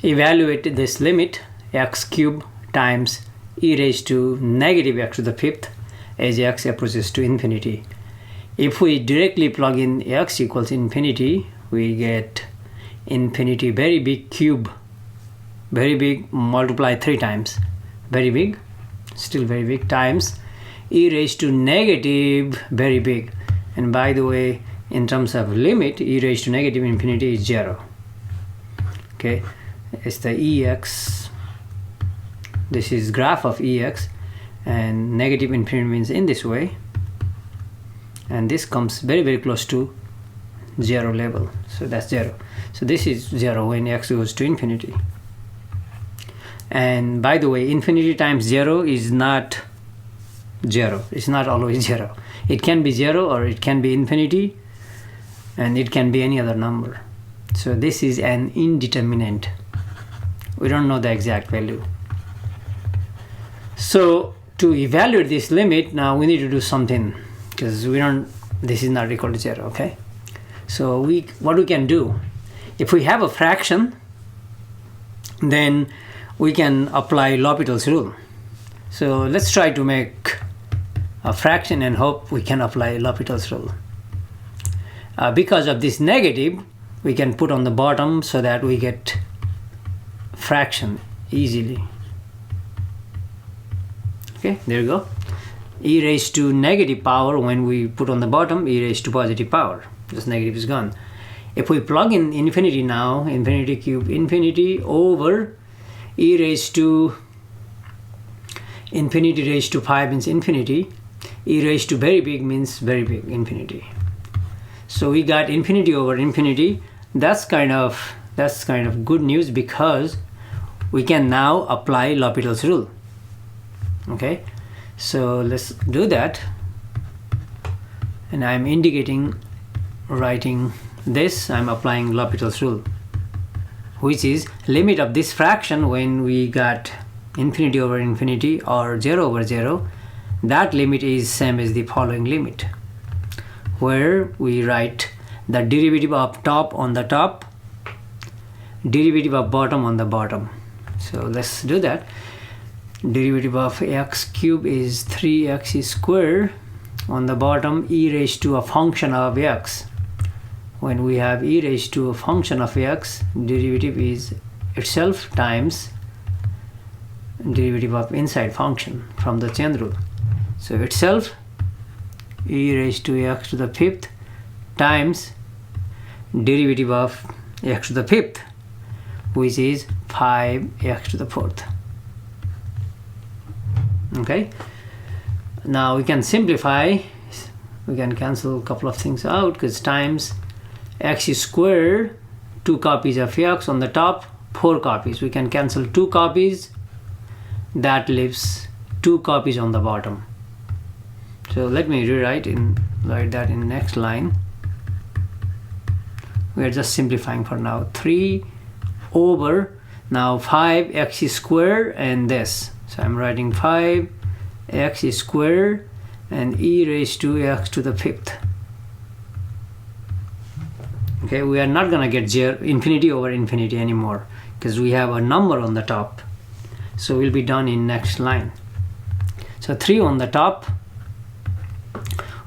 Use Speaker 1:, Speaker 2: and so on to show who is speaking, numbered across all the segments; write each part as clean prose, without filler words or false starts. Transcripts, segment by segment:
Speaker 1: evaluate this limit x cube times e raised to negative x to the fifth as x approaches to infinity. If we directly plug in x equals infinity, we get infinity very big cube, very big, multiply 3 times, very big, still very big, times e raised to negative very big. And by the way, in terms of limit, e raised to negative infinity is 0. Okay, it's the ex, this is graph of ex, and negative infinity means in this way, and this comes very very close to 0 level, so that's 0. So this is 0 when x goes to infinity. And by the way, infinity times 0 is not 0, it's not always 0. It can be 0 or it can be infinity, and it can be any other number. So this is an indeterminate, we don't know the exact value. So to evaluate this limit, now we need to do something, because we don't, this is not equal to 0. Okay, so what we can do, if we have a fraction, then we can apply L'Hopital's rule. So let's try to make a fraction and hope we can apply L'Hopital's rule. Because of this negative, we can put on the bottom so that we get fraction easily. Okay, there you go. E raised to negative power, when we put on the bottom, e raised to positive power. This negative is gone. If we plug in infinity now, infinity cube infinity over e raised to infinity raised to 5 means infinity, e raised to very big means very big, infinity. So we got infinity over infinity. That's kind of good news, because we can now apply L'Hopital's rule. Okay, so let's do that, and I'm indicating, writing this, I'm applying L'Hopital's rule, which is limit of this fraction when we got infinity over infinity or 0 over 0, that limit is same as the following limit, where we write the derivative of top on the top, derivative of bottom on the bottom. So let's do that. Derivative of x cube is 3x squared, on the bottom e raised to a function of x. When we have e raised to a function of x, derivative is itself times derivative of inside function from the chain rule. So itself e raised to x to the fifth times derivative of x to the fifth, which is 5x to the fourth. Okay, now we can simplify, we can cancel a couple of things out, because times x squared, 2 copies of x on the top, 4 copies, we can cancel 2 copies, that leaves 2 copies on the bottom. So let me write that in next line. We are just simplifying for now. 3 over now 5x squared and this. So I'm writing 5x squared and e raised to x to the fifth. Okay, we are not gonna get infinity over infinity anymore, because we have a number on the top. So we'll be done in next line. So 3 on the top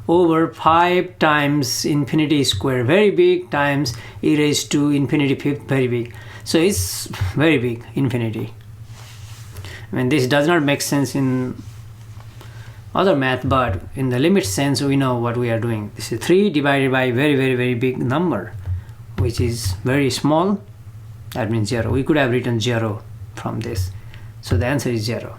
Speaker 1: over 5 times infinity square, very big, times e raised to infinity fifth, very big. So it's very big, infinity. I mean, this does not make sense in other math, but in the limit sense, we know what we are doing. This is 3 divided by very, very, very big number, which is very small. That means 0. We could have written 0 from this. So the answer is 0.